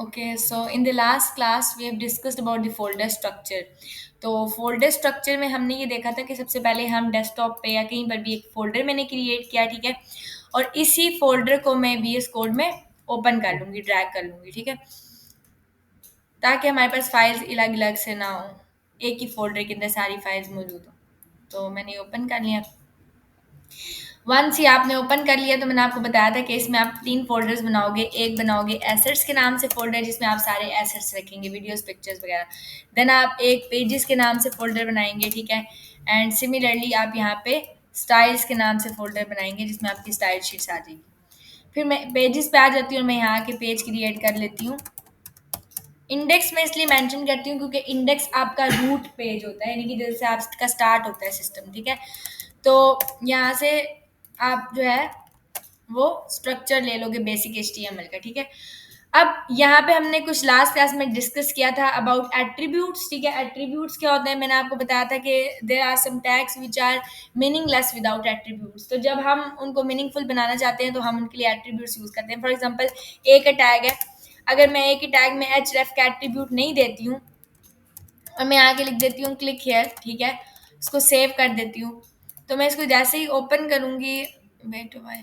Okay, so in the last class we have discussed about the folder structure. तो folder structure में हमने ये देखा था कि सबसे पहले हम डेस्कटॉप पे या कहीं पर भी एक फोल्डर मैंने क्रिएट किया, ठीक है। और इसी फोल्डर को मैं वीएस कोड में ओपन कर लूँगी, ड्रैग कर लूँगी, ठीक है, ताकि हमारे पास फाइल्स अलग अलग से ना हो, एक ही फोल्डर के अंदर सारी फाइल्स मौजूद हो। तो मैंने ओपन कर लिया। वंस ही आपने ओपन कर लिया तो मैंने आपको बताया था कि इसमें आप 3 फ़ोल्डर्स बनाओगे। एक बनाओगे एसेट्स के नाम से फ़ोल्डर जिसमें आप सारे एसेट्स रखेंगे, वीडियोज़, पिक्चर्स वगैरह। देन आप एक पेजेस के नाम से फ़ोल्डर बनाएँगे, ठीक है? एंड सिमिलरली आप यहाँ पे स्टाइल्स के नाम से फ़ोल्डर बनाएँगे जिसमें आपकी स्टाइल शीट्स आ जाएगी। फिर मैं पेजेस पे आ जाती हूँ और मैं यहाँ आके पेज क्रिएट कर लेती हूँ। इंडेक्स मैं इसलिए मेंशन करती हूँ क्योंकि इंडेक्स आपका रूट पेज होता है, यानी कि जैसे आपका स्टार्ट होता है सिस्टम, ठीक है। तो यहाँ से आप जो है वो स्ट्रक्चर ले लोगे बेसिक एचटीएमएल का, ठीक है। अब यहाँ पे हमने कुछ लास्ट क्लास में डिस्कस किया था अबाउट एट्रीब्यूट्स, ठीक है। एट्रीब्यूट्स क्या होते हैं, मैंने आपको बताया था कि there are some tags which are meaningless without attributes. तो जब हम उनको मीनिंगफुल बनाना चाहते हैं तो हम उनके लिए एट्रीब्यूट्स यूज करते हैं। फॉर एग्जांपल एक टैग है, अगर मैं एक ही टैग में href का एट्रीब्यूट नहीं देती हूँ और मैं आके लिख देती हूँ क्लिक हियर, ठीक है, इसको सेव कर देती हूँ, तो मैं इसको जैसे ही ओपन करूँगी, वेट भाई,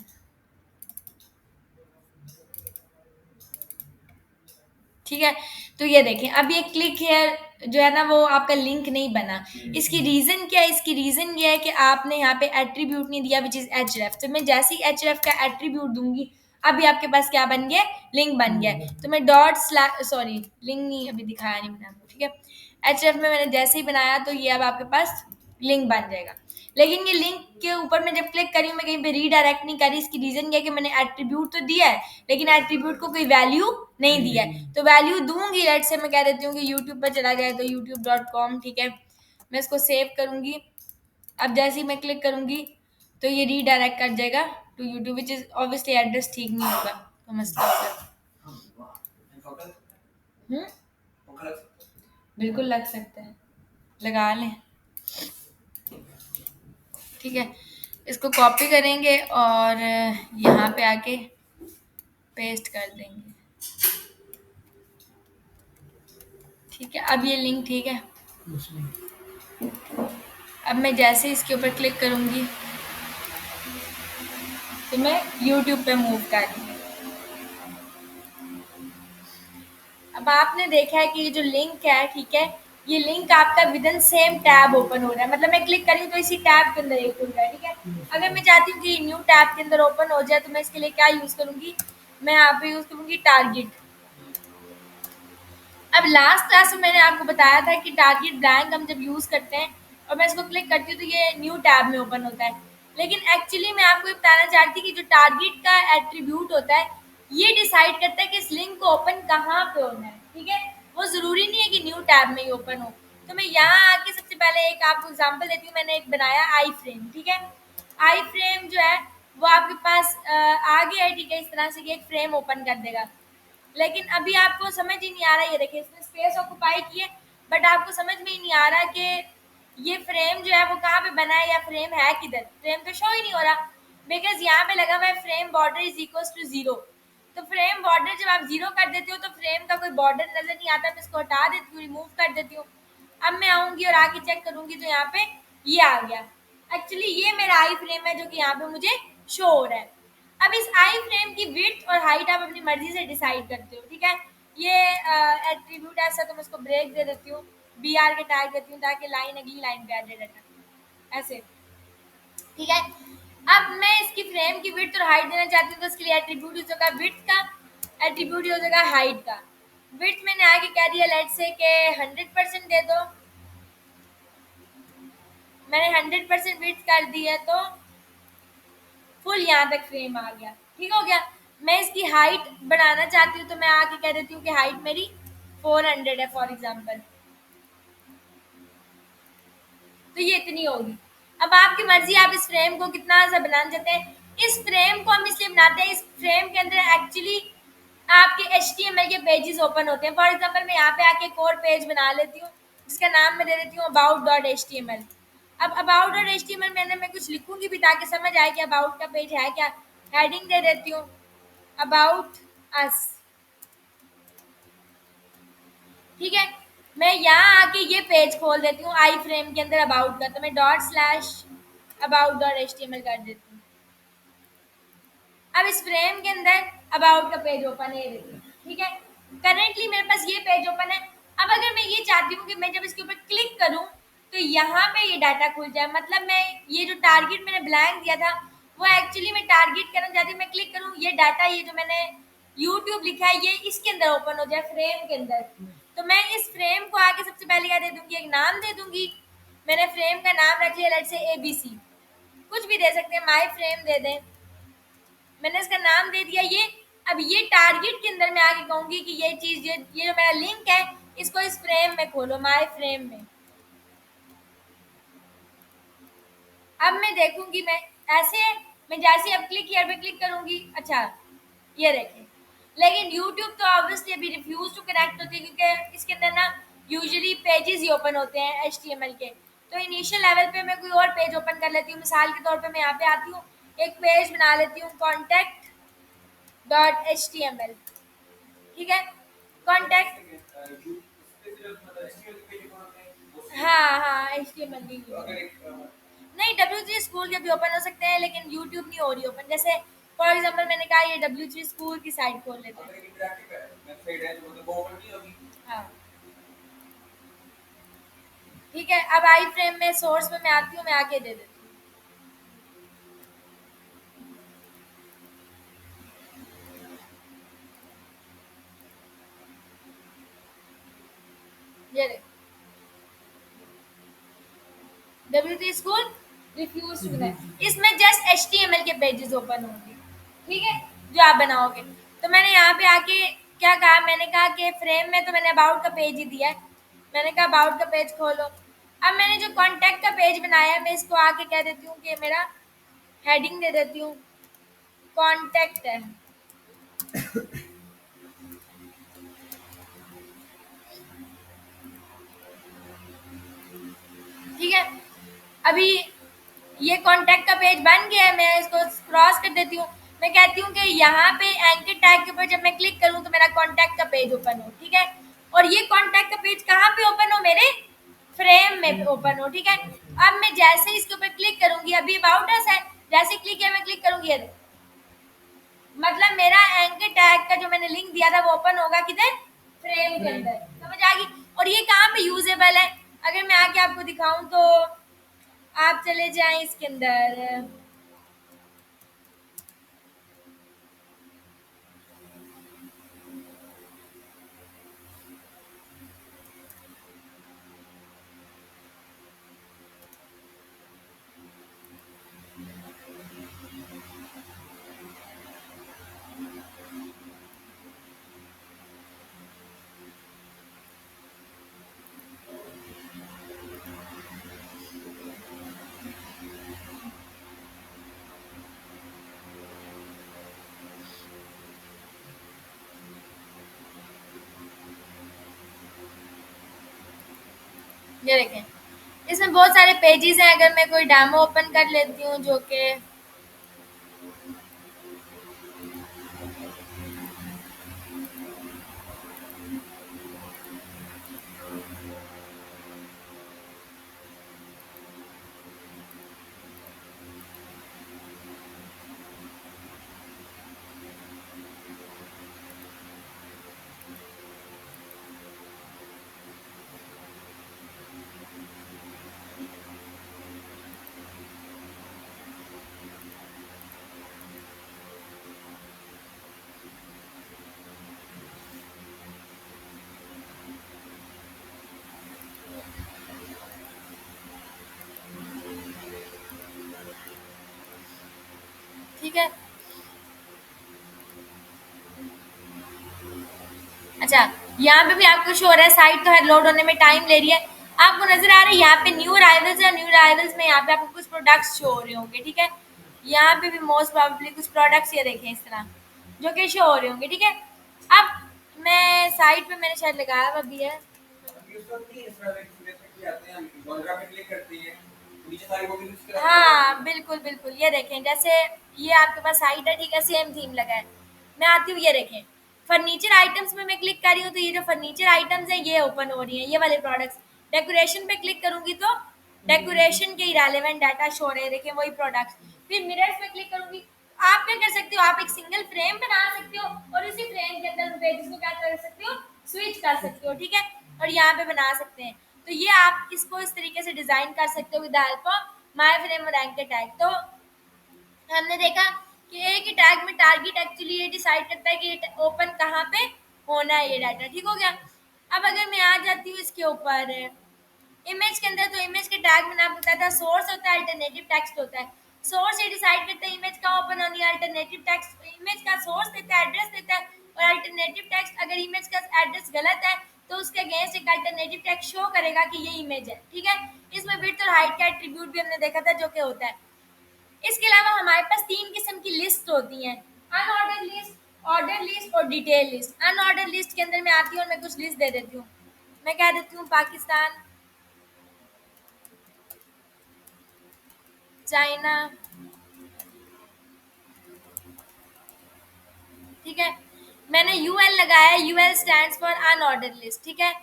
ठीक है। तो ये देखें, अब ये क्लिक हियर जो है ना वो आपका लिंक नहीं बना। इसकी रीज़न क्या है? इसकी रीज़न ये है कि आपने यहाँ पे एट्रीब्यूट नहीं दिया विच इज़ href। तो मैं जैसे ही href का एट्रीब्यूट दूंगी, अभी आपके पास क्या बन गया? लिंक बन गया। तो मैं डॉट स्लैश, सॉरी लिंक नहीं, अभी दिखाया नहीं मैंने आपको, ठीक है। href में मैंने जैसे ही बनाया तो ये अब आपके पास लिंक बन जाएगा। लेकिन ये लिंक के ऊपर मैं जब क्लिक करी हूँ, मैं कहीं पे रीडायरेक्ट नहीं करी। इसकी रीजन ये है कि मैंने एट्रीब्यूट तो दिया है लेकिन एट्रीब्यूट को कोई वैल्यू नहीं दिया है। तो वैल्यू दूंगी, लेट से मैं कह देती हूँ कि यूट्यूब पर चला जाए तो youtube.com, ठीक है। मैं इसको सेव करूंगी। अब जैसे ही मैं क्लिक करूंगी तो ये रीडायरेक्ट कर जाएगा to YouTube, which is obviously address ठीक नहीं होगा, तो मसला होगा। हम्म, बिल्कुल लग सकता है, लगा लें, ठीक है। इसको कॉपी करेंगे और यहाँ पे आके पेस्ट कर देंगे, ठीक है। अब ये लिंक ठीक है। अब मैं जैसे ही इसके ऊपर क्लिक करूँगी तो मैं यूट्यूब पे मूव कर रही हूँ। अब आपने देखा है कि ये जो लिंक है, ठीक है, ये लिंक आपका with in same tab open हो रहा है। मतलब मैं क्लिक करी हूँ तो इसी टैब के अंदर एक खुल रहा है, ठीक है। अगर मैं चाहती हूँ कि न्यू टैब के अंदर ओपन हो जाए तो मैं इसके लिए क्या यूज़ करूँगी? मैं यहाँ पे यूज़ करूँगी टारगेट। अब लास्ट क्लास में मैंने आपको बताया था कि टारगेट ब्लैंक हम जब यूज़ करते हैं और मैं इसको क्लिक करती हूँ तो ये न्यू टैब में ओपन होता है। लेकिन एक्चुअली मैं आपको ये बताना चाहती कि जो टारगेट का एट्रीब्यूट होता है ये डिसाइड करता है कि इस लिंक को ओपन कहाँ पे होना है, ठीक है। वो ज़रूरी नहीं है कि न्यू टैब में ही ओपन हो। तो मैं यहाँ आके सबसे पहले एक आपको एग्जाम्पल देती हूँ। मैंने एक बनाया आई फ्रेम, ठीक है। आई फ्रेम जो है वो आपके पास आ गया है, ठीक है। इस तरह से कि एक फ्रेम ओपन कर देगा। लेकिन अभी आपको समझ ही नहीं आ रहा, ये देखिए इसने स्पेस ऑक्युपाई की है बट आपको समझ में ही नहीं आ रहा कि ये फ्रेम जो है वो कहाँ पे बना है या फ्रेम है किधर। फ्रेम तो शो ही नहीं हो रहा बिकॉज यहाँ पे लगा हुआ है frame border is equal to 0। तो फ्रेम बॉर्डर जब आप 0 कर देते हो तो फ्रेम का कोई बॉर्डर नजर नहीं आता। मैं इसको हटा देती हूँ, रिमूव कर देती हूँ। अब मैं आऊंगी और आके चेक करूंगी तो यहाँ पे ये आ गया। एक्चुअली ये मेरा आई फ्रेम है जो कि यहाँ पे मुझे शो हो रहा है। अब इस आई फ्रेम की विड्थ और हाइट आप अपनी मर्जी से डिसाइड करते हो, ठीक है। ये एट्रीब्यूट ऐसा तो मैं इसको ब्रेक दे देती हूँ, बी आर के टैग देती हूँ ताकि लाइन अगली लाइन पे आ जाए डाटा ऐसे, ठीक है। अब मैं इसकी फ्रेम की विड्थ और हाइट देना चाहती हूँ तो इसके लिए एट्रीब्यूट यूज होगा विड्थ का, एट्रीब्यूट यूज होगा हाइट का। विड्थ मैंने आगे कह दिया लेट से कि 100% दे दो। मैंने 100% विड्थ कर दी है तो फुल यहाँ तक फ्रेम आ गया, ठीक हो गया। मैं इसकी हाइट बढ़ाना चाहती हूँ तो मैं आके कह देती हूँ कि हाइट मेरी 400 है फॉर एग्जाम्पल, तो ये इतनी होगी। अब आपकी मर्जी, आप इस फ्रेम को कितना सा बनाना चाहते हैं। इस फ्रेम को हम इसलिए बनाते हैं, इस फ्रेम के अंदर एक्चुअली आपके HTML के पेजेस ओपन होते हैं। फॉर एग्जाम्पल मैं यहाँ पे आके एक और पेज बना लेती हूँ जिसका नाम मैं दे देती हूँ about.html। अब about.html मैंने मैं कुछ लिखूंगी भी ताकि समझ आए कि अबाउट का पेज है क्या। हेडिंग दे देती हूँ अबाउट अस, ठीक है। मैं यहाँ आके ये पेज खोल देती हूँ आई फ्रेम के अंदर अबाउट का, तो मैं dot slash about dot H T M L कर देती हूँ। अब इस फ्रेम के अंदर अबाउट का पेज ओपन है, ये देखिए। ठीक है, करेंटली मेरे पास ये पेज ओपन है। अब अगर मैं ये चाहती हूँ कि मैं जब इसके ऊपर क्लिक करूँ तो यहाँ पे ये डाटा खुल जाए, मतलब मैं ये जो टारगेट मैंने ब्लैंक दिया था वो एक्चुअली मैं टारगेट करना चाहती हूँ, मैं क्लिक करूँ ये डाटा, ये जो मैंने यूट्यूब लिखा है ये इसके अंदर ओपन हो जाए, फ्रेम के अंदर। तो मैं इस फ्रेम को आके सबसे पहले क्या दे दूंगी, एक नाम दे दूंगी। मैंने फ्रेम का नाम रख लिया, लेट से ABC, कुछ भी दे सकते हैं, माई फ्रेम दे दें। मैंने इसका नाम दे दिया ये। अब ये टारगेट के अंदर मैं आगे कहूंगी कि ये चीज, ये जो मेरा लिंक है इसको इस फ्रेम में खोलो, माय फ्रेम में। अब मैं देखूंगी, मैं ऐसे, मैं जैसे अब क्लिक हियर पे क्लिक करूंगी, अच्छा ये देखें। लेकिन YouTube तो ऑब्वियसली अभी रिफ्यूज टू कनेक्ट होती है, क्योंकि इसके अंदर ना यूजुअली पेजेस ही ओपन होते हैं HTML के। तो इनिशियल लेवल पे मैं कोई और पेज ओपन कर लेती हूँ, मिसाल के तौर पे मैं यहाँ पे आती हूँ, एक पेज बना लेती हूँ contact dot H T M L. ठीक है, कॉन्टैक्ट, हाँ हाँ एच टी एम एल भी नहीं, W3 स्कूल के भी ओपन हो सकते हैं, लेकिन यूट्यूब नहीं हो रही ओपन। जैसे फॉर एग्जाम्पल मैंने कहा ये W3 स्कूल की साइट खोल लेते हैं। हाँ ठीक है, अब आई फ्रेम में सोर्स में मैं आती हूँ, मैं आके दे देती हूँ, ये देख W3 school refuse to connect. इसमें जस्ट HTML के पेजेस ओपन होंगे, ठीक है, जो आप बनाओगे। तो मैंने यहाँ पे आके क्या कहा, मैंने कहा कि फ्रेम में तो मैंने अबाउट का पेज ही दिया है, मैंने कहा अबाउट का पेज खोलो। अब मैंने जो कॉन्टैक्ट का पेज बनाया है मैं इसको आके कह देती हूँ कि मेरा हेडिंग दे देती हूँ, कॉन्टैक्ट है। ठीक है, अभी ये कॉन्टैक्ट का पेज बन गया है, मैं इसको क्रॉस कर देती हूँ। मैं कहती हूँ कि यहाँ पे एंकर टैग के ऊपर जब मैं क्लिक करूँ तो मेरा कॉन्टैक्ट का पेज ओपन हो। ठीक है, और ये कॉन्टैक्ट का पेज कहाँ पे ओपन हो, मेरे फ्रेम में ओपन हो। ठीक है, अब मैं जैसे इसके ऊपर क्लिक करूंगी, अभी अबाउट अस है, जैसे क्लिक किया मैं क्लिक करूंगी, ये मतलब मेरा एंकर टैग का जो मैंने लिंक दिया था वो ओपन होगा किधर, फ्रेम के अंदर। समझ आ गई। और ये कहाँ पे यूजेबल है, अगर मैं आके आपको दिखाऊं तो आप चले जाएं इसके अंदर, ये देखें, इसमें बहुत सारे पेजेस हैं। अगर मैं कोई डेमो ओपन कर लेती हूँ जो कि, ठीक है, अच्छा यहाँ पे भी आपको शो हो रहा है, साइट तो है लोड होने में टाइम ले रही है। आपको नजर आ रहा है यहाँ पे न्यू अराइवल्स है, न्यू अराइवल्स में यहाँ पे आपको कुछ प्रोडक्ट्स शो हो रहे होंगे। ठीक है, यहाँ पे भी मोस्ट प्रोबेबली कुछ प्रोडक्ट्स ये देखें इस तरह जो कि शो हो रहे होंगे। ठीक है, अब मैं साइट पे मैंने शायद लगाया हुआ भी है, हाँ बिल्कुल बिल्कुल, ये देखें जैसे ये आपके पास साइट है, ठीक है, सेम थीम लगा है। मैं आती हूँ, ये देखें फर्नीचर आइटम्स में मैं क्लिक कर रही हूँ तो ये जो फर्नीचर आइटम्स हैं ये ओपन हो रही हैं, ये वाले प्रोडक्ट्स। डेकोरेशन पे क्लिक करूंगी तो डेकोरेशन के इरेलेवेंट डाटा शो हो रहे हैं, देखिए वही प्रोडक्ट्स। फिर मिरर्स पे क्लिक करूंगी, आप क्या कर सकते हो, आप एक सिंगल फ्रेम बना सकते हो और उसी फ्रेम के अंदर पेजेस को क्या कर सकते हो, स्विच कर सकते हो, ठीक है, और यहाँ पे बना सकते हैं। तो ये आप इसको इस तरीके से डिजाइन कर सकते हो with the help of my frame और एंकर टैग। तो हमने देखा कि एक ही टैग में टारगेट एक्चुअली ये डिसाइड करता है कि ये ओपन कहाँ पे होना है, ये डाटा ठीक हो गया। अब अगर मैं आ जाती हूँ इसके ऊपर इमेज के अंदर, तो इमेज के टैग में आपको बताया था सोर्स होता है, अल्टरनेटिव टेक्स्ट होता है। सोर्स ये डिसाइड करता है इमेज का ओपन होनी है, अल्टरनेटिव टेक्स्ट इमेज का सोर्स देता है, एड्रेस देता है, और अल्टरनेटिव टेक्स्ट अगर इमेज का एड्रेस गलत है तो उसके अगेंस्ट एक अल्टरनेटिव टेक्स्ट शो करेगा कि ये इमेज है, ठीक है। इसमें विड्थ और हाइट का एट्रीब्यूट भी हमने देखा था जो कि होता है। इसके अलावा हमारे पास तीन किस्म की लिस्ट होती हैं, अनऑर्डर लिस्ट, ऑर्डर लिस्ट और डिटेल लिस्ट। अनऑर्डर लिस्ट के अंदर मैं आती हूँ और मैं कुछ लिस्ट दे देती हूँ। मैं कह देती हूँ पाकिस्तान, चाइना, ठीक है। मैंने यूएल लगाया, UL stands for unorder list, ठीक है।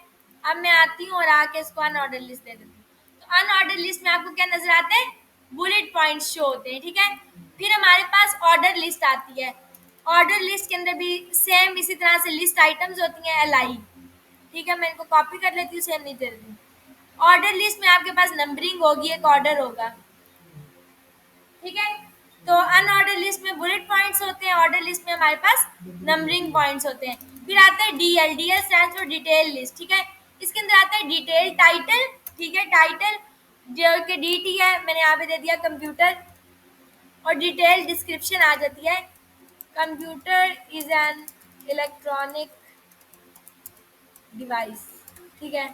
अब मैं आती हूँ और आके इसको अनऑर्डर लिस्ट दे देती हूँ। तो अनऑर्डर लिस्ट में आपको क्या नजर आता है, बुलेट पॉइंट्स शो होते हैं, ठीक है। फिर हमारे पास ऑर्डर लिस्ट आती है। ऑर्डर लिस्ट के अंदर भी सेम इसी तरह से लिस्ट आइटम्स होती हैं एल, ठीक है। मैं इनको कॉपी कर लेती हूँ, सेम नहीं दे देती हूँ। ऑर्डर लिस्ट में आपके पास नंबरिंग होगी, एक ऑर्डर होगा, ठीक है। तो अनऑर्डर लिस्ट में बुलेट पॉइंट्स होते हैं, ऑर्डर लिस्ट में हमारे पास नंबरिंग पॉइंट्स होते हैं। फिर आता है DL, DL stands for detail list, ठीक है। इसके अंदर आता है डिटेल टाइटल, ठीक है, टाइटल जो कि डीटी है, मैंने यहाँ पे दे दिया कंप्यूटर, और डिटेल डिस्क्रिप्शन आ जाती है, computer is an electronic device, ठीक है।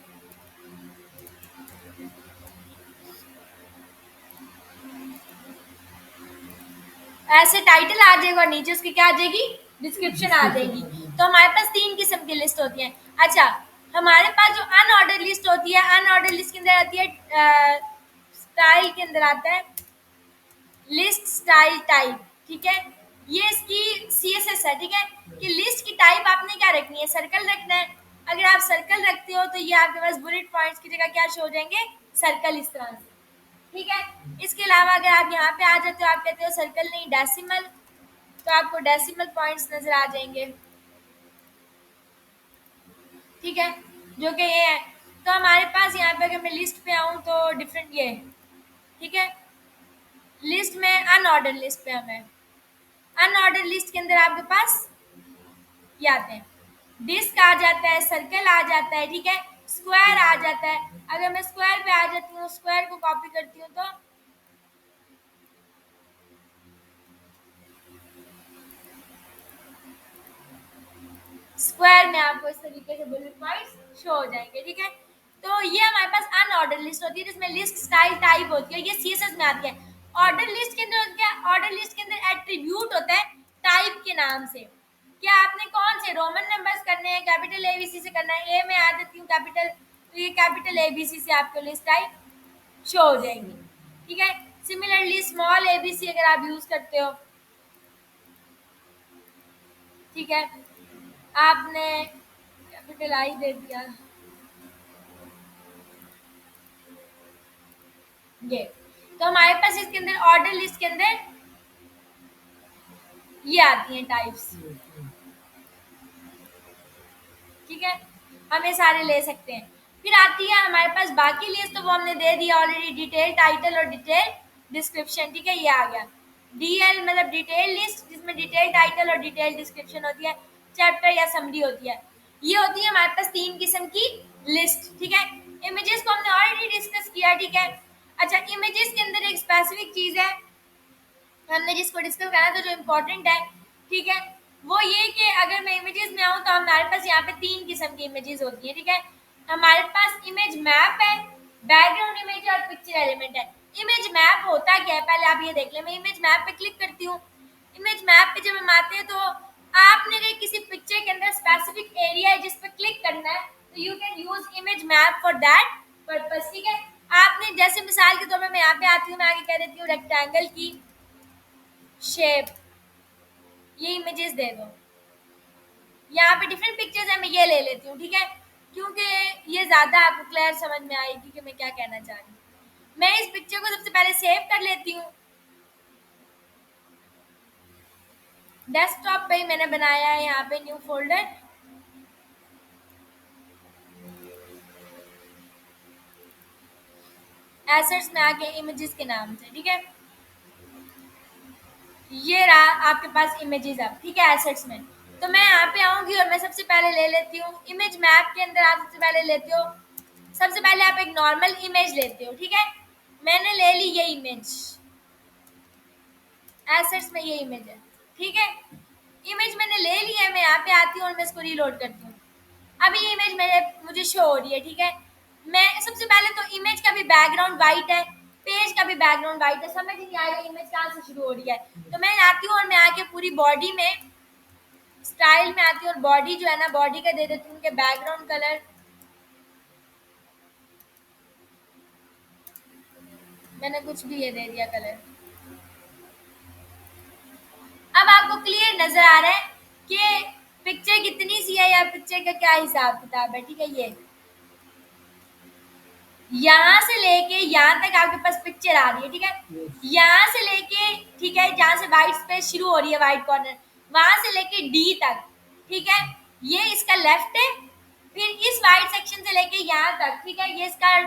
ऐसे टाइटल आ जाएगा और नीचे उसकी क्या आ जाएगी, डिस्क्रिप्शन आ जाएगी। तो हमारे पास तीन किस्म की लिस्ट होती है। अच्छा, हमारे पास जो अनऑर्डर लिस्ट होती है, अनऑर्डर लिस्ट के अंदर आती है स्टाइल के अंदर आता है लिस्ट स्टाइल टाइप, ठीक है। ये इसकी सीएसएस है, ठीक है, कि लिस्ट की टाइप आपने क्या रखनी है, सर्कल रखना है। अगर आप सर्कल रखते हो तो ये आपके पास बुलेट पॉइंट्स की जगह क्या शो हो जाएंगे, सर्कल, इस तरह से, ठीक है। इसके अलावा अगर आप यहाँ पे आ जाते हो, आप कहते हो सर्कल नहीं डेसिमल, तो आपको डेसिमल पॉइंट्स नजर आ जाएंगे, ठीक है, जो कि ये है। तो हमारे पास यहाँ पे अगर मैं लिस्ट पे आऊँ तो डिफरेंट ये है, ठीक है। लिस्ट में अनऑर्डर लिस्ट पे हमें अनऑर्डर लिस्ट के अंदर आपके पास ये आते हैं, डिस्क आ जाता है, सर्कल आ जाता है, ठीक है, स्क्वायर आ जाता है। अगर मैं स्क्वायर पे आ जाती हूँ, स्क्वायर को कॉपी करती हूँ तो स्क्वायर में आपको इस तरीके से बुलेट पॉइंट्स शो हो जाएंगे, ठीक है। तो ये हमारे पास अनऑर्डर लिस्ट होती है जिसमें लिस्ट स्टाइल टाइप होती है, ये सीएसएस में आती है। ऑर्डर लिस्ट के अंदर क्या, ऑर्डर लिस्ट के अंदर एट्रीब्यूट होता है टाइप के नाम से, क्या आपने कौन से रोमन नंबर्स करने हैं, कैपिटल एबीसी से करना है। ए में आ जाती हूँ कैपिटल, तो ये कैपिटल एबीसी से आपको लिस्ट टाइप शो हो जाएंगी, ठीक है। सिमिलरली स्मॉल एबीसी अगर आप यूज करते हो, ठीक है, आपने कैपिटल आई दे दिया, ये। तो हमारे पास इसके अंदर ऑर्डर लिस्ट के अंदर ये आती हैं टाइप्स, ठीक है, हम ये सारे ले सकते हैं। फिर आती है हमारे पास बाकी लिस्ट, तो वो हमने दे दिया ऑलरेडी, डिटेल टाइटल और डिटेल डिस्क्रिप्शन, ठीक है, ये आ गया। डीएल मतलब डिटेल लिस्ट, जिसमें डिटेल टाइटल और डिटेल डिस्क्रिप्शन होती है, चैप्टर या समरी होती है। ये होती है हमारे पास तीन किस्म की लिस्ट, ठीक है। इमेजेस को हमने ऑलरेडी डिस्कस किया, ठीक है। अच्छा, इमेजेस के अंदर एक स्पेसिफिक चीज है हमने जिसको डिस्कस करा था जो इम्पोर्टेंट है, ठीक है, वो ये कि अगर मैं इमेजेस में आऊँ तो हमारे पास यहाँ पे तीन किस्म की इमेजेस होती है, ठीक है। हमारे पास इमेज मैप है, बैकग्राउंड इमेज है और पिक्चर एलिमेंट है। इमेज मैप होता क्या है पहले आप ये देख लें। मैं इमेज मैप पे क्लिक करती हूँ। इमेज मैप पे जब हम आते हैं तो आपने अगर किसी पिक्चर के अंदर स्पेसिफिक एरिया है जिस पर क्लिक करना है तो you can use image map for that purpose, ठीक है। आपने जैसे मिसाल के तौर पर मैं यहाँ पे आती हूँ, मैं आगे कह देती हूँ रेक्टेंगल की शेप, ये इमेजेस दे दो, यहाँ पे डिफरेंट पिक्चर्स है, मैं ये ले लेती हूँ, ठीक है, क्योंकि ये ज़्यादा आपको क्लियर समझ में आएगी कि मैं क्या कहना चाह रही हूँ। मैं इस पिक्चर को सबसे पहले सेव कर लेती हूँ। डेस्कटॉप पे ही मैंने बनाया है यहाँ पे न्यू फोल्डर। एसेट्स में आके इमेजेस के नाम से, ठीक है, ये रहा आपके पास इमेजेस अब, ठीक है, एसेट्स में। तो मैं यहाँ पे आऊंगी और मैं सबसे पहले ले लेती हूँ इमेज मैप के अंदर। आप सबसे पहले लेते हो, सबसे पहले आप एक नॉर्मल इमेज लेते हो, ठीक है, मैंने ले ली ये इमेज, एसेट्स में ये इमेज है, ठीक है, इमेज मैंने ले ली है। मैं यहाँ पे आती हूँ और मैं इसको रीलोड करती हूँ। अभी ये इमेज मेरे मुझे शो हो रही है, ठीक है। मैं सबसे पहले तो इमेज का भी बैकग्राउंड वाइट है, पेज का भी बैकग्राउंड वाइट है, समझ नहीं आएगा इमेज कहाँ से शुरू हो रही है। तो मैं आती हूँ और मैं आके पूरी बॉडी में स्टाइल में आती हूँ और बॉडी जो है ना, बॉडी का दे देती हूँ कि बैकग्राउंड कलर, मैंने कुछ भी ये दे दिया कलर। अब आपको क्लियर नजर आ रहा है कि पिक्चर कितनी सी है या पिक्चर का क्या हिसाब किताब है, ठीक है। ये यहाँ से लेके यहाँ तक आपके पास पिक्चर आ रही है, ठीक है, यहाँ से लेके, ठीक है, जहाँ से वाइट स्पेस शुरू हो रही है, वाइट कॉर्नर, वहां से लेके डी तक, ठीक है, ये इसका लेफ्ट है। फिर इस वाइट सेक्शन से लेके यहाँ तक, ठीक है, ये इसका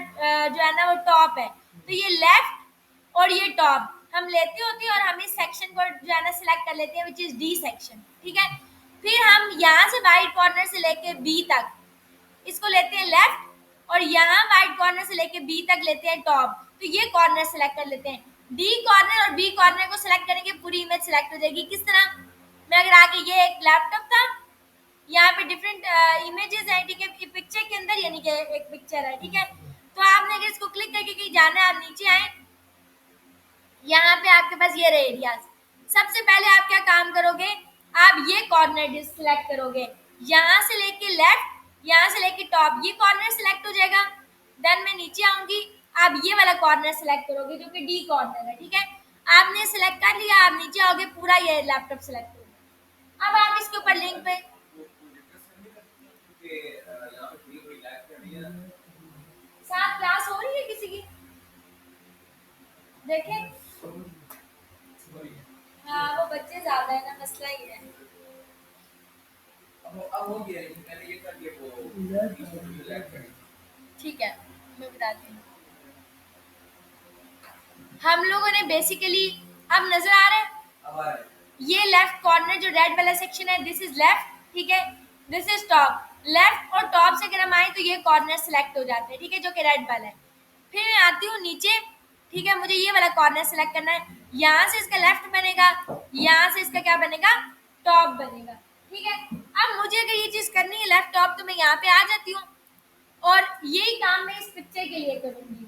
जो है ना वो टॉप है। तो ये लेफ्ट और ये टॉप हम लेते होते हैं और हम इस सेक्शन को जो है ना सिलेक्ट कर लेते हैं, विच इज डी सेक्शन, ठीक है। फिर हम यहाँ से वाइट कॉर्नर से लेके बी तक इसको लेते हैं लेफ्ट, और यहाँ वाइट कॉर्नर से लेके बी तक लेते हैं टॉप। तो ये कॉर्नर सेलेक्ट कर लेते हैं, डी कॉर्नर और बी कॉर्नर को सेलेक्ट करेंगे, पूरी इमेज सेलेक्ट हो जाएगी। किस तरह, मैं अगर आके, ये एक लैपटॉप था, यहाँ पे डिफरेंट इमेजेस हैं, ठीक है, पिक्चर के अंदर, यानी कि एक पिक्चर है, ठीक है। तो आपने अगर इसको क्लिक करके कहीं जाना है, आप नीचे आए, यहाँ पे आपके पास ये रहे एरियाज। सबसे पहले आप क्या काम करोगे, आप ये कॉर्नर सिलेक्ट करोगे, यहाँ से लेके लेफ्ट, यहाँ से लेके टॉप, ये कॉर्नर सिलेक्ट हो जाएगा। देन मैं नीचे आऊंगी, आप ये वाला कॉर्नर सिलेक्ट करोगे जो कि डी कॉर्नर है, ठीक है। आपने सिलेक्ट कर लिया, आप नीचे आओगे, पूरा ये लैपटॉप सिलेक्ट करोगे। अब आप इसके ऊपर लिंक पे, साथ क्लास हो रही है किसी की, देखें। हाँ, वो बच्चे ज्यादा है ना, मसला ही है। अब हो गया, मैंने ये कर दिया, वो ठीक है, मैं बताती हूँ। हम लोगों ने बेसिकली, अब नजर आ रहा है, अब आ रहा है। ये लेफ्ट कॉर्नर जो रेड वाला सेक्शन है, दिस इज लेफ्ट, ठीक है, दिस इज टॉप। लेफ्ट और टॉप से अगर हम आए तो ये कॉर्नर सिलेक्ट हो जाते हैं, ठीक है, जो कि रेड वाला है। फिर मैं आती हूँ नीचे, ठीक है, मुझे ये वाला कॉर्नर सेलेक्ट करना है, यहाँ से इसका लेफ्ट बनेगा, यहाँ से इसका क्या बनेगा, टॉप बनेगा, ठीक है। अब मुझे अगर ये चीज करनी है लेफ्ट टॉप, तो मैं यहाँ पे आ जाती हूँ और यही काम मैं इस पिक्चर के लिए करूंगी।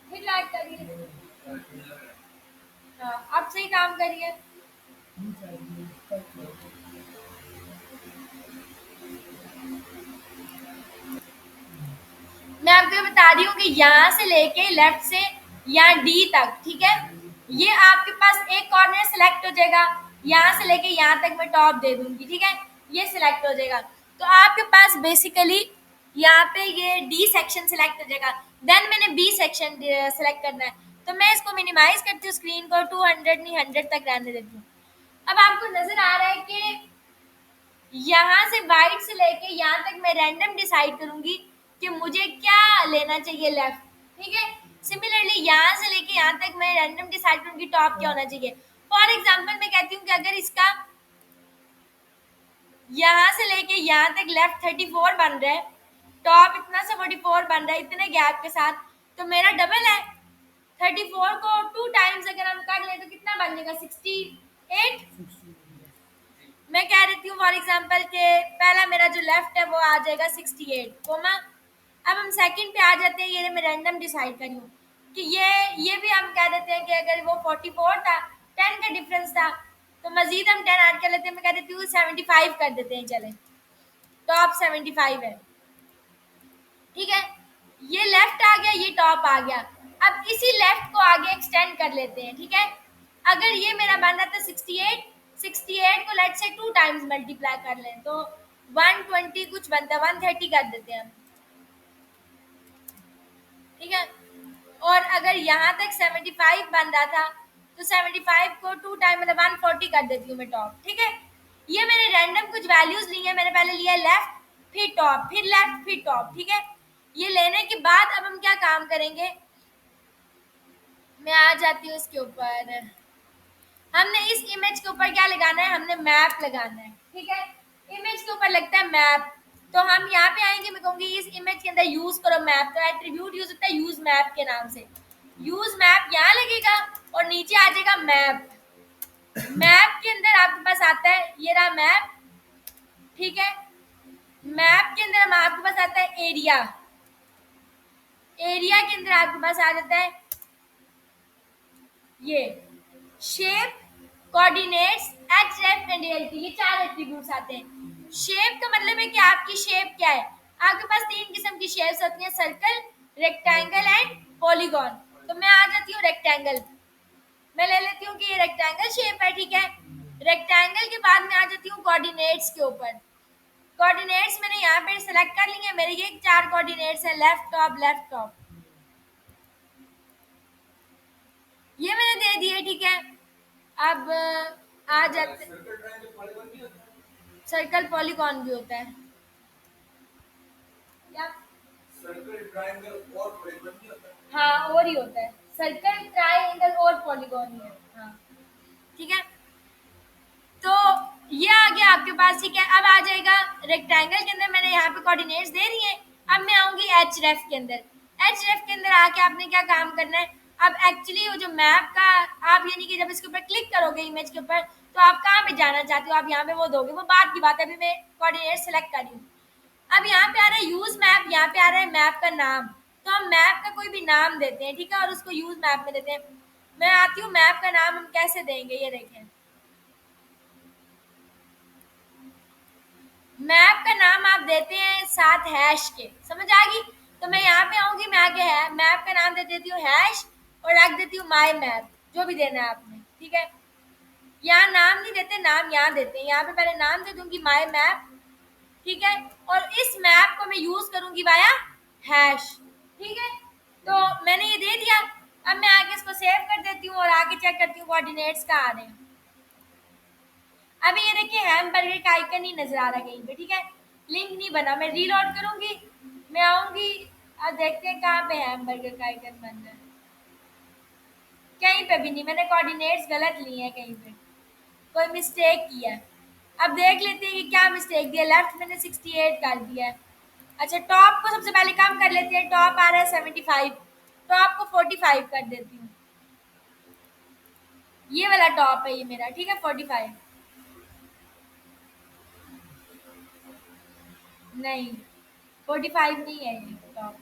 फिर लाइक करिए, हाँ, अब सही काम करिए। मैं आपको ये बता रही हूँ कि यहाँ से लेके लेफ्ट से यहाँ डी तक, ठीक है, ये आपके पास एक कॉर्नर सिलेक्ट हो जाएगा। यहाँ से लेके यहाँ तक मैं टॉप दे दूंगी, ठीक है, ये सिलेक्ट हो जाएगा। तो आपके पास बेसिकली यहाँ पे ये डी सेक्शन सिलेक्ट हो जाएगा। देन मैंने बी सेक्शन सिलेक्ट करना है, तो मैं इसको मिनिमाइज करती हूँ, स्क्रीन को 200 नहीं 100 तक रहने देती हूँ। अब आपको नजर आ रहा है कि यहाँ से वाइट से लेके यहाँ तक मैं रैंडम डिसाइड करूंगी कि मुझे क्या लेना चाहिए लेफ्ट, ठीक है। सिमिलरली यहाँ से लेके यहाँ तक मैं रैंडम डिसाइड करूंगी टॉप क्या होना चाहिए। फॉर एग्जाम्पल मैं कहती हूँ कि अगर इसका यहाँ से लेके यहाँ तक लेफ्ट 34 बन रहा है, टॉप इतना सा 44 बन रहा है, इतने गैप के साथ, तो मेरा डबल है। 34 को 2 टाइम्स अगर हम कर ले तो कितना बन जाएगा, 68। मैं कह रही हूँ फॉर एग्जाम्पल के पहला मेरा जो लेफ्ट है वो आ जाएगा 68 कोमा। अब हम सेकंड पे आ जाते हैं, ये मैं रैंडम डिसाइड करी हूँ कि ये भी हम कह देते हैं कि अगर वो 44 था, 10 का डिफरेंस था, तो मजीद हम 10 ऐड कर लेते हैं। मैं कह देती हूँ 75 कर देते हैं, चले, टॉप 75 है, ठीक है। ये लेफ्ट आ गया, ये टॉप आ गया। अब इसी लेफ्ट को आगे एक्सटेंड कर लेते हैं, ठीक है। अगर ये मेरा बन रहा था 68, 68 को लेट से 2 टाइम्स मल्टीप्लाई कर लें तो 120 कुछ बनता है, 130 कर देते हैं हम, ठीक है। और अगर यहाँ तक 75 बन रहा था तो 75 को 2 टाइम मतलब 140 कर देती हूँ मैं टॉप, ठीक है। ये मैंने रैंडम कुछ वैल्यूज ली है, मैंने पहले लिया लेफ्ट फिर टॉप फिर लेफ्ट फिर टॉप, ठीक है। ये लेने के बाद अब हम क्या काम करेंगे, मैं आ जाती हूँ इसके ऊपर। हमने इस इमेज के ऊपर क्या लगाना है, हमने मैप लगाना है, ठीक है। इमेज के ऊपर लगता है मैप, तो हम यहाँ पे आएंगे, मैं कहूँगी इस इमेज के अंदर यूज करो मैप, तो एट्रीब्यूट यूज होता है यूज मैप के नाम से। यूज मैप यहाँ लगेगा और नीचे आ जाएगा मैप। मैप के अंदर आपके पास आता है ये रहा मैप, ठीक है। मैप के अंदर हम आपके पास आता है एरिया, एरिया के अंदर आपके पास आ जाता है ये shape, coordinates, HF and LT, ये 4 एट्रीब्यूट्स आते हैं। शेप का मतलब है कि आपकी शेप क्या है, आपके पास 3 किस्म की शेप्स होती हैं, सर्कल, रेक्टेंगल एंड पॉलीगॉन। तो मैं आ जाती हूँ रेक्टेंगल, मैं ले लेती हूँ कि ये रेक्टेंगल शेप है, ठीक है। रेक्टेंगल के बाद मैं आ जाती हूँ कोऑर्डिनेट्स के ऊपर। कोऑर्डिनेट्स मैंने यहाँ पे सेलेक्ट कर लिए हैं, मेरे ये 4 कोऑर्डिनेट्स हैं, लेफ्ट टॉप, ये मैंने दे दिए, ठीक है। अब आ जाते, सर्कल पॉलीगॉन भी होता है या सर्कल ट्रायंगल और पॉलीगॉन भी होता है, हाँ और ही होता है, सर्कल ट्रायंगल और पॉलीगॉन ही है, हाँ ठीक है। तो ये आ गया आपके पास, ठीक है। अब आ जाएगा रेक्टेंगल के अंदर, मैंने यहाँ पे कोऑर्डिनेट्स दे दिए। अब मैं आऊंगी एच रेफ के अंदर, एच रेफ के अंदर आके आपने क्या काम करना है, अब एक्चुअली वो जो मैप का आप यानी कि जब इसके ऊपर क्लिक करोगे इमेज के ऊपर, तो आप कहाँ पे जाना चाहते हो, आप यहाँ पे वो दोगे, वो बात की बात है, अभी मैं कोऑर्डिनेट सेलेक्ट कर रही हूँ। अब यहाँ पे आ रहा है यूज मैप, यहाँ पे आ रहा है मैप का नाम, तो हम मैप का कोई भी नाम देते हैं, ठीक है, और उसको यूज मैप में देते हैं। मैं आती हूँ, मैप का नाम हम कैसे देंगे, ये देखें, मैप का नाम आप देते हैं साथ हैश के, समझ आ गई। तो मैं यहाँ पे आऊंगी, मैं आगे है मैप का नाम दे देती हूँ हैश और रख देती हूँ माई मैप, जो भी देना है आपने, ठीक है। यहाँ नाम नहीं देते, नाम यहाँ देते हैं, यहाँ पे पहले नाम दे दूंगी माई मैप, ठीक है। और इस मैप को मैं यूज करूंगी वाया हैश, ठीक है। तो मैंने ये दे दिया, अब मैं आगे इसको सेव कर देती हूँ और आगे चेक करती हूँ कोऑर्डिनेट्स कहाँ आ रहे हैं। अभी ये देखिए हैमबर्गर का आइकन नहीं नजर आ रहा कहीं पे, ठीक है, लिंक नहीं बना। मैं रीलोड करूंगी, मैं आऊंगी, अब देखते हैं कहाँ पे हैमबर्गर का आइकन बन रहा है, कहीं पे भी नहीं, मैंने कोऑर्डिनेट्स गलत लिए हैं, कहीं पे कोई मिस्टेक किया है। अब देख लेते हैं कि क्या मिस्टेक दिया, लेफ्ट मैंने 68 कर दिया है। अच्छा टॉप को सबसे पहले कम कर लेते हैं, टॉप आ रहा है 75, टॉप को 45 कर देती हूँ, ये वाला टॉप है ये मेरा, ठीक है 45, नहीं 45 नहीं है ये टॉप,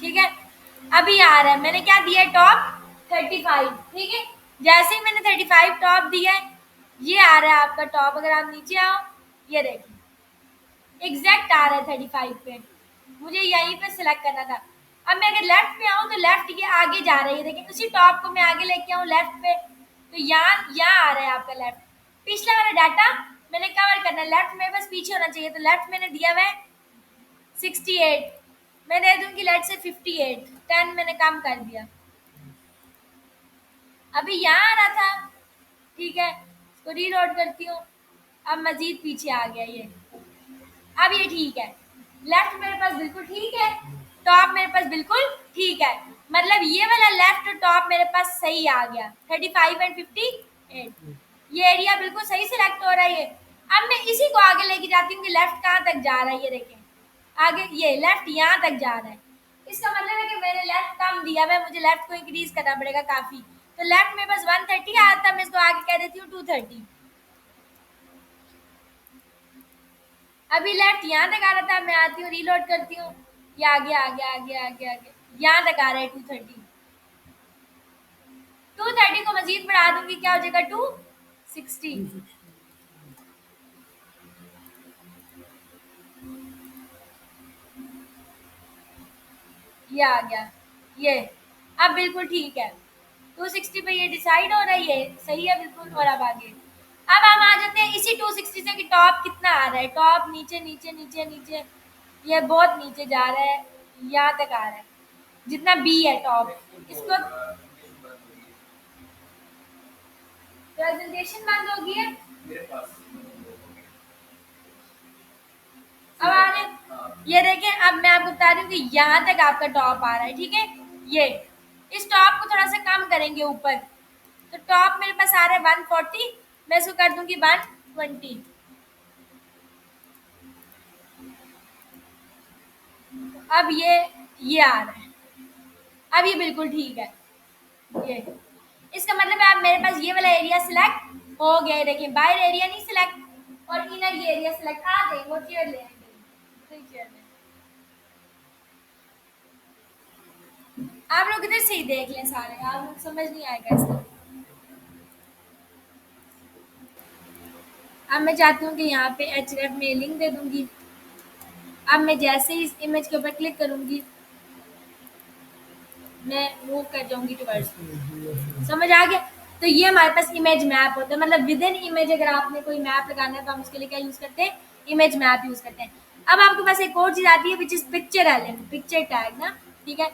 ठीक है। अभी आ रहा है, मैंने क्या दिया टॉप 35, ठीक है। जैसे ही मैंने 35 टॉप दिया है, ये आ रहा है आपका टॉप, अगर आप नीचे आओ ये देखिए एग्जैक्ट आ रहा है 35 पे, मुझे यहीं पे सिलेक्ट करना था। अब मैं अगर लेफ्ट पे आऊँ तो लेफ्ट ये आगे जा रही है, देखिए उसी टॉप को मैं आगे लेके आऊँ लेफ्ट पे, तो यहाँ आ रहा है आपका लेफ्ट। पिछला वाला डाटा मैंने कवर करना है, लेफ्ट में बस पीछे होना चाहिए, तो लेफ्ट मैंने दिया हुआ है 68, मैं दे दूंगी लेट से 58, 10 मैंने कम कर दिया, अभी यहाँ आ रहा था, ठीक है। इसको रीलोड करती हूँ, अब मजीद पीछे आ गया ये, अब ये ठीक है, लेफ्ट मेरे पास बिल्कुल ठीक है, टॉप मेरे पास बिल्कुल ठीक है, मतलब ये वाला लेफ्ट टॉप मेरे पास सही आ गया 35 एंड 58, ये एरिया बिल्कुल सही सिलेक्ट हो रहा है ये। अब मैं इसी को आगे लेके जाती हूँ कि लेफ्ट कहाँ तक जा रहा है, ये देखें आगे ये लेफ्ट यहाँ तक जा रहा है, इसका मतलब है कि मैंने लेफ्ट कम दिया हुआ है, मुझे लेफ्ट को इंक्रीज करना पड़ेगा काफी। तो लेफ्ट मेरे पास 130 आया था, मैं इसको आगे कह देती हूँ 230, अभी लेफ्ट यहाँ तक आ रहा था, मैं आती हूँ रीलोड करती हूँ, ये आगे आगे आगे आगे आगे यहाँ तक आ रहा है 230, 230 को मजीद बढ़ा दूंगी क्या हो जाएगा 2 60। ये आ गया। ये अब बिल्कुल ठीक है। 260 पे ये डिसाइड हो रहा है, ये सही है बिल्कुल। और अब आगे, अब हम आ जाते हैं इसी 260 से कि टॉप कितना आ रहा है। टॉप नीचे नीचे नीचे नीचे, ये बहुत नीचे जा रहा है, यहाँ तक आ रहा है जितना बी है टॉप। इसको प्रेजेंटेशन बंद हो गई है। अब आगे ये देखें, अब मैं आपको बता रही हूँ कि यहाँ तक आपका टॉप आ रहा है, ठीक है। ये इस टॉप को थोड़ा सा कम करेंगे ऊपर, तो टॉप मेरे पास आ रहा है 140, मैं इसको कर दूंगी 120। अब ये आ रहा है, अब ये बिल्कुल ठीक है। ये इसका मतलब है अब मेरे पास ये वाला एरिया सिलेक्ट हो गया है। देखिए बाहर एरिया नहीं सिलेक्ट और इनर ये एरिया सिलेक्ट आ गए। वो चेयर ले आएंगे, दूसरी चेयर में। आप लोग इधर से ही देख लें सारे, आप लोग समझ नहीं आएगा इसका। अब मैं चाहती हूँ कि यहाँ पे एचरेफ में लिंक दे दूंगी। अब मैं जैसे ही इस इमेज के ऊपर क्लिक करूंगी, मैं मूव कर जाऊंगी टुवर्ड्स। समझ आ गया। तो ये हमारे पास इमेज मैप होता है, मतलब विद इन इमेज अगर आपने कोई मैप लगाना है तो हम उसके लिए क्या यूज करते हैं, इमेज मैप यूज करते हैं। अब आपके पास एक और चीज आती है which is picture element, picture tag ना, ठीक है।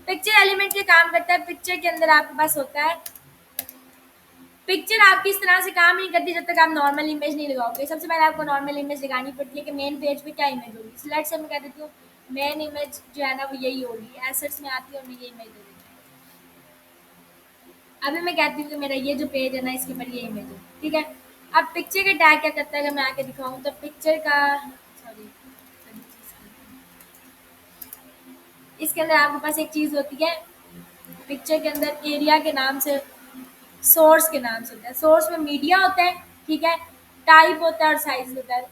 पिक्चर एलिमेंट के काम करता है, पिक्चर के अंदर आपके पास होता है, पिक्चर आपकी इस तरह से काम नहीं करती जब तक आप नॉर्मल इमेज नहीं लगाओगे। सबसे पहले आपको नॉर्मल इमेज लगानी पड़ती है कि मेन पेज पे क्या इमेज होगी। सिलेक्ट से मैं कह देती हूँ मेन इमेज जो है ना वो यही होगी, एसेट्स में आती है और मैं ये इमेज दे देती हूँ। अभी मैं कहती हूँ कि मेरा ये जो पेज है ना इसके ऊपर ये इमेज है, ठीक है। अब पिक्चर का टैग क्या करता है, अगर मैं आके दिखाऊँ तो पिक्चर का, सॉरी, इसके अंदर आपके पास एक चीज़ होती है, पिक्चर के अंदर एरिया के नाम से, सोर्स के नाम से होता है। सोर्स में मीडिया होता है, ठीक है, टाइप होता है और साइज होता है।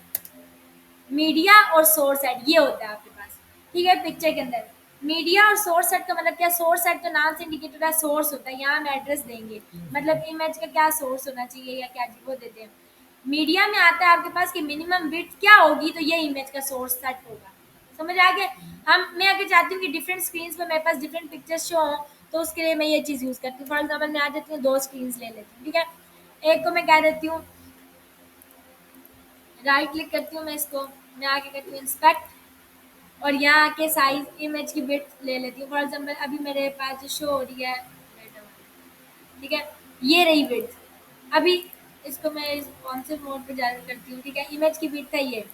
मीडिया और सोर्स सेट ये होता है आपके पास, ठीक है। पिक्चर के अंदर मीडिया और सोर्स सेट का मतलब क्या, सोर्स सेट तो नाम से इंडिकेट होता है, सोर्स होता है, यहाँ हम एड्रेस देंगे, मतलब इमेज का क्या सोर्स होना चाहिए या क्या वो देते हैं। मीडिया में आता है आपके पास कि मिनिमम विड्थ क्या होगी, तो ये इमेज का सोर्स सेट होगा। समझ आ गया। हम मैं अगर चाहती हूँ कि डिफरेंट स्क्रीन पर मेरे पास डिफरेंट पिक्चर्स शो हों, तो उसके लिए मैं ये चीज़ यूज़ करती हूँ। फॉर एग्जाम्पल मैं आ जाती हूँ, दो स्क्रीन ले लेती हूँ, ठीक है। एक को मैं कह देती हूँ, राइट क्लिक करती हूँ मैं इसको, मैं आके करती हूँ इंस्पेक्ट और यहाँ आके साइज इमेज की विड्थ ले लेती हूँ। फॉर एग्जाम्पल अभी मेरे पास जो शो हो रही है, ठीक है, ये रही विड्थ। अभी इसको मैं कौन से मोड पे जाकर करती हूँ, ठीक है, इमेज की विड्थ है ये,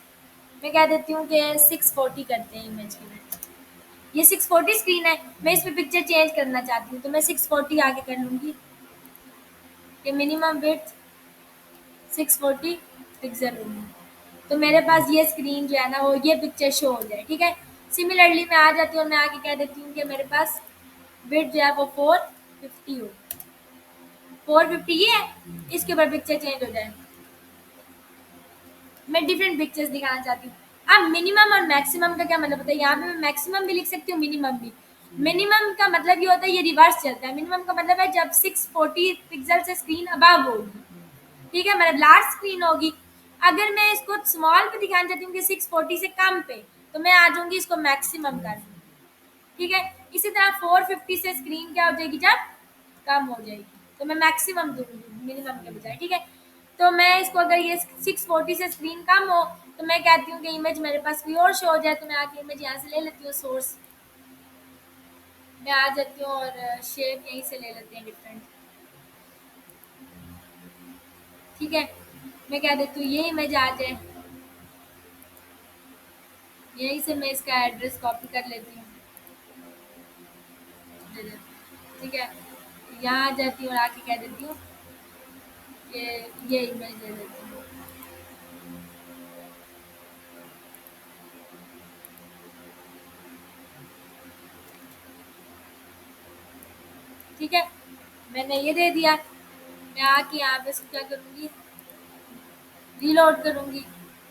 मैं कह देती हूँ कि 640 करते हैं इमेज की विड्थ। ये 640 स्क्रीन है, मैं इस पे पिक्चर चेंज करना चाहती हूँ तो मैं 640 आगे कर लूँगी कि मिनिमम विड्थ 640 पिक्सल होगी, तो मेरे पास ये स्क्रीन जो है ना वो ये पिक्चर शो हो जाए, ठीक है। सिमिलरली मैं आ जाती हूँ और मैं आगे कह देती हूँ कि मेरे पास विड्थ जो है वो 450 हो, 450 ये है, इसके ऊपर पिक्चर चेंज हो जाए। मैं डिफरेंट पिक्चर्स दिखाना चाहती हूँ। अब मिनिमम और मैक्सिमम का क्या मतलब होता है, यहाँ पे मैं मैक्सिमम भी लिख सकती हूँ, मिनिमम भी। मिनिमम का मतलब ये होता है, ये रिवर्स चलता है। मिनिमम का मतलब है जब 640 पिक्सल से स्क्रीन अबव होगी, ठीक है, मतलब लार्ज स्क्रीन होगी। अगर मैं इसको स्मॉल पे दिखाना चाहती हूँ कि 640 से कम पे, तो मैं आ जाऊंगी इसको मैक्सिमम कर दूंगी, ठीक है। इसी तरह 450 से स्क्रीन क्या हो जाएगी, जब कम हो जाएगी, तो मैं मैक्सिमम दूंगी मिनिमम के बजाय, ठीक है। तो मैं इसको अगर ये 640 से स्क्रीन कम हो तो मैं कहती हूँ कि इमेज मेरे पास कोई और शो हो जाए, तो मैं आके इमेज यहाँ से ले लेती हूँ, सोर्स में आ जाती हूँ और शेप यहीं से ले लेते हैं डिफरेंट, ठीक है। मैं कह देती हूँ ये इमेज आ जाए, यहीं से मैं इसका एड्रेस कॉपी कर लेती हूँ, दे देती हूँ, ठीक है। यहाँ आ जाती हूँ और आके कह देती हूँ कि ये इमेज दे देती हूँ, ठीक है। मैंने ये दे दिया, मैं आके यहाँ पे इसको क्या करूँगी, रीलोड करूँगी।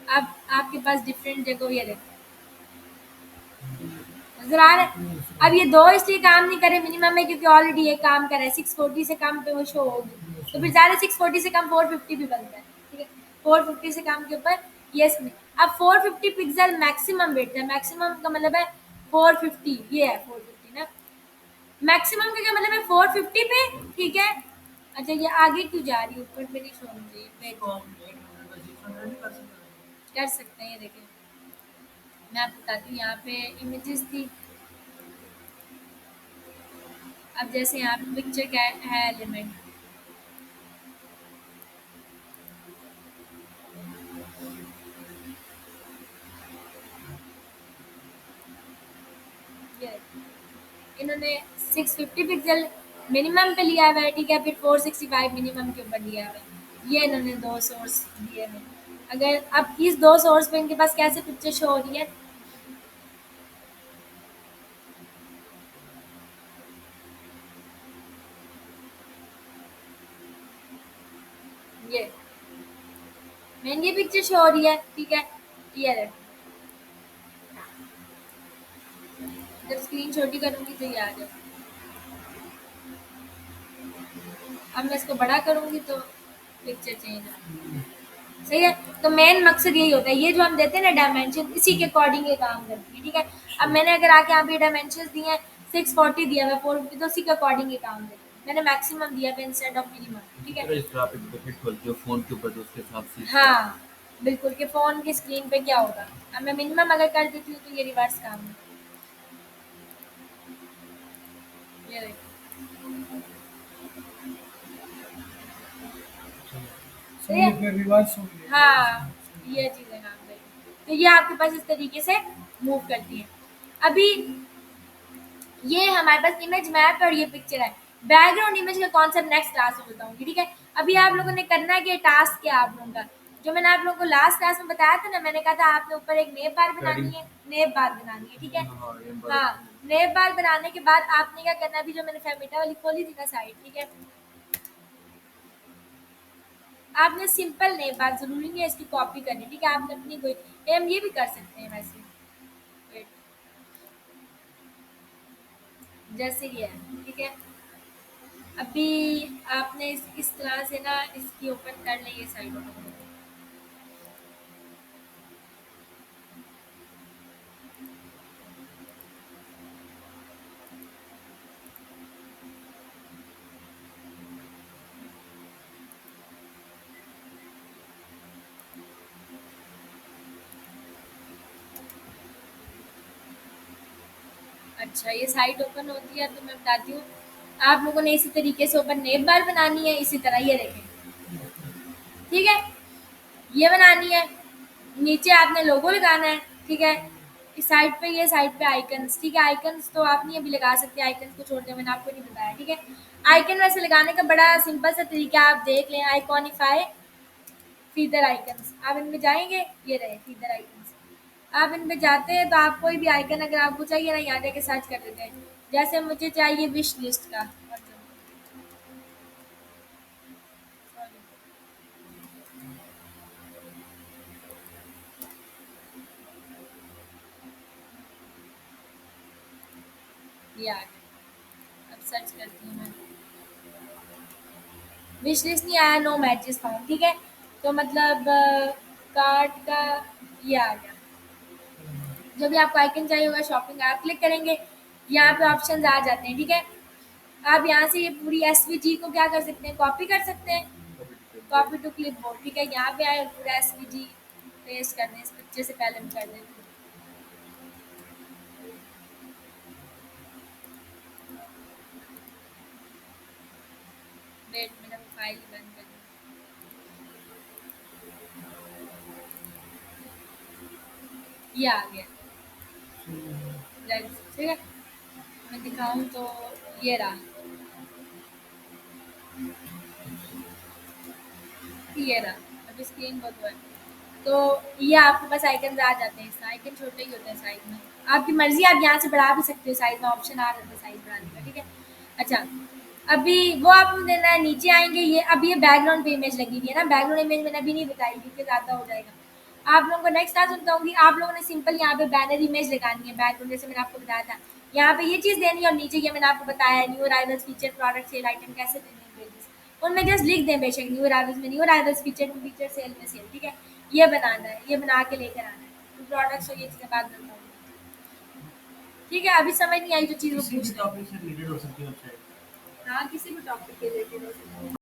अब आपके पास डिफरेंट जगह ये देखो, नजर आ रहा है? अब ये दो इसलिए काम नहीं करे मिनिमम में क्योंकि ऑलरेडी ये काम कर रहा है 640 से कम पे वो शो होगी, तो फिर ज़्यादा 640 से कम 450 भी बनता है, ठीक है। 450 से कम के ऊपर यस में अब 450 पिक्सल मैक्सिमम वेट है, मैक्सिमम का मतलब है 450, ये है 450 ना, मैक्सिमम का क्या मतलब है 450 पे, ठीक है। अच्छा ये आगे क्यों जा रही है, ऊपर पे नहीं शो होनी चाहिए, कर सकते हैं, ये देखें मैं आपको बताती हूँ, यहाँ पे इमेजेस थी, अब जैसे यहाँ पे पिक्चर का है एलिमेंट, ये इन्होंने 650 पिक्सल मिनिमम पे लिया हुआ है, ठीक है, फिर 465 मिनिमम के ऊपर लिया हुआ है, ये इन्होंने दो सोर्स दिए हैं। अगर अब इस दो सोर्स पे इनके पास कैसे पिक्चर शो हो रही है, ये महंगी पिक्चर शो हो रही है, ठीक है, ये रहे। जब स्क्रीन छोटी करूंगी तो ये आ जाए, अब मैं इसको बड़ा करूंगी तो पिक्चर चेंज हो, सही है। तो मेन मकसद यही होता है, ये जो हम देते हैं ना डायमेंशन, इसी के अकॉर्डिंग ये काम करती है, ठीक है। अब मैंने अगर आके यहाँ पे डायमेंशन दिए हैं 640 दिया हुआ है 450, तो उसी के अकॉर्डिंग ये काम करती है, मैंने मैक्सिमम दिया है इंस्टेड ऑफ मिनिमम, ठीक है। इस तरह आप एक ब्रैकेट खोलते हो फ़ोन के ऊपर तो उसके हिसाब से हाँ बिल्कुल, कि फ़ोन की स्क्रीन पे क्या होगा, अब मैं मिनिमम अगर कर देती हूँ तो ये रिवर्स काम है, ये देखिए, सही है? फिर रिवर्स हो गया। हाँ, ये चीज़ें काम करेगी। तो ये आपके पास इस तरीके से मूव करती है। अभी ये हमारे पास इमेज मैप है और ये पिक्चर है। बैकग्राउंड इमेज का कॉन्सेप्ट नेक्स्ट क्लास में बताऊँगी, ठीक है? अभी आप लोगों ने करना है कि टास्क क्या है आप लोगों का। जो मैंने आप लोगों को लास्ट क्लास में बताया था ना, मैंने कहा था आपने ऊपर एक नेव बार बनानी है, नेव बार बनानी है, ठीक है? हाँ, ये हाँ, बात नेव बार बनाने के बाद आपने क्या करना है, अभी जो मैंने फेमिटा वाली खोली थी ना साइट, ठीक है? आपने सिंपल नेम बात ज़रूरी नहीं है इसकी कॉपी करनी, ठीक है? आपने अपनी कोई एम ये भी कर सकते हैं वैसे। वेट, जैसे ये है, ठीक है? अभी आपने इस तरह से ना इसकी ओपन कर ली ये साइड ओपन। अच्छा ये साइट ओपन होती है तो मैं बताती हूँ। आप लोगों ने इसी तरीके से ऊपर नेम बार बनानी है, इसी तरह ये देखें, ठीक है? ये बनानी है, नीचे आपने लोगो लगाना है, ठीक है? इस साइड पे ये साइड पे आइकन्स, ठीक है? आइकन्स तो आप नहीं अभी लगा सकते, आइकन्स को छोड़ के मैंने आपको नहीं बताया, ठीक है? आइकन वैसे लगाने का बड़ा सिंपल सा तरीका आप देख लें, आइकॉनिफाई फीदर आइकन्स, आप इनमें जाएंगे, ये रहे फीदर आइकन्स, आप इनमें जाते हैं तो आप कोई भी आइकन अगर आपको चाहिए ना यहाँ जाके सर्च कर देते हैं, जैसे मुझे चाहिए विश लिस्ट का, ये आ गया, अब सर्च करती हूँ मैं, विश लिस्ट नहीं आया, नो मैचेस फाउंड, ठीक है? तो मतलब कार्ट का ये आ गया, जो भी आपको आइकन चाहिए होगा शॉपिंग आप क्लिक करेंगे, यहाँ पे ऑप्शन आ जाते हैं, ठीक है? आप यहाँ से ये पूरी एसवीजी को क्या कर सकते हैं, कॉपी कर सकते हैं, कॉपी टू क्लिप बोर्ड, ठीक है? यहाँ पे आए पूरा एसवीजी पेस्ट कर दें, इस पिक्चर से पहले हम कर दें, वेट मैंने वो फाइल बंद कर दी, ये आ गया, ठीक है? मैं दिखाऊँ तो ये रहा, ये रहा, अभी स्क्रीन बहुत वो है। तो ये आपके पास आइकन आ जाते हैं, इसमें आइकन छोटे ही होते हैं साइज में, आपकी मर्जी, आप यहाँ से बढ़ा भी सकते हो साइज में, ऑप्शन आ जाता है साइज बढ़ाने का, ठीक है? अच्छा, अभी वो आपको देना है, नीचे आएंगे, ये अब ये बैकग्राउंड पे इमेज लगी हुई है ना, बैकग्राउंड इमेज मैंने अभी नहीं बताई क्योंकि ज़्यादा हो जाएगा। आप लोगों को नेक्स्ट क्लास में बताऊंगी। आप लोगों ने सिंपल यहाँ पे बैनर इमेज लगानी है, बैकग्राउंड जैसे मैंने आपको बताया था। यहाँ पे ये चीज़ देनी है और नीचे ये मैंने आपको बताया है new arrivals feature product sale item कैसे देने हैं पेजेस। उनमें जस्ट लिख दें बेशक न्यू अराइवल्स में new arrivals feature to feature sale में सेल, ठीक है। ये बनाना है, ये बना के लेकर आना है। तो प्रोडक्ट्स और ये चीज़ें बाद में बताऊंगी, ठीक है। अभी समझ नहीं आई जो चीज़ वो किसी भी पूछ रहे टॉपिक से रिलेटेड हो सकती है वेबसाइट। हैं। हाँ, किसी भी टॉपिक के रिलेटेड हो सकता है।